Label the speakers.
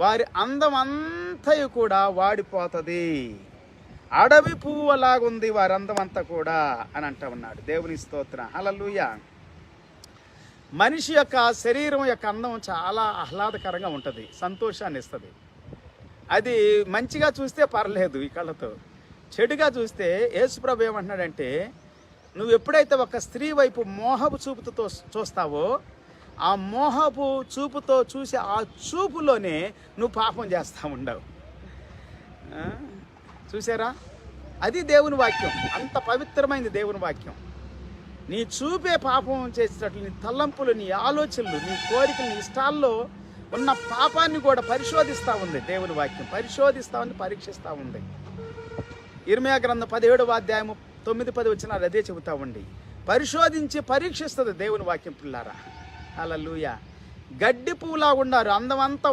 Speaker 1: వారి అందం అంతయు కూడా వాడిపోతుంది. అడవి పువ్వులాగుంది వారి అందం అంతా కూడా అని అంటూ ఉన్నాడు. దేవుని స్తోత్రం, హల్లెలూయా. మనిషి యొక్క శరీరం యొక్క అందం చాలా ఆహ్లాదకరంగా ఉంటుంది, సంతోషాన్ని ఇస్తుంది. అది మంచిగా చూస్తే పర్లేదు ఈ కళ్ళతో, చెడుగా చూస్తే యేసుప్రభు ఏమంటున్నాడంటే, నువ్వు ఎప్పుడైతే ఒక స్త్రీ వైపు మోహపు చూపుతో చూస్తావో, ఆ మోహపు చూపుతో చూసి ఆ చూపులోనే నువ్వు పాపం చేస్తూ ఉండవు. చూసారా, అది దేవుని వాక్యం, అంత పవిత్రమైనది దేవుని వాక్యం. నీ చూపే పాపం చేసేటట్లు నీ తలంపులు, నీ ఆలోచనలు, నీ కోరికలు, నీ ఇష్టాల్లో ఉన్న పాపాన్ని కూడా పరిశోధిస్తూ ఉంది దేవుని వాక్యం. పరిశోధిస్తూ ఉంది, పరీక్షిస్తూ ఉంది. ఇర్మీయా గ్రంథం 17వ అధ్యాయము 9-10 వచనాలు అదే చెబుతా ఉండి పరిశోధించి పరీక్షిస్తుంది దేవుని వాక్యం. పిల్లారా, హల్లెలూయా. గడ్డి పువ్వులా ఉన్నారు, అందమంతా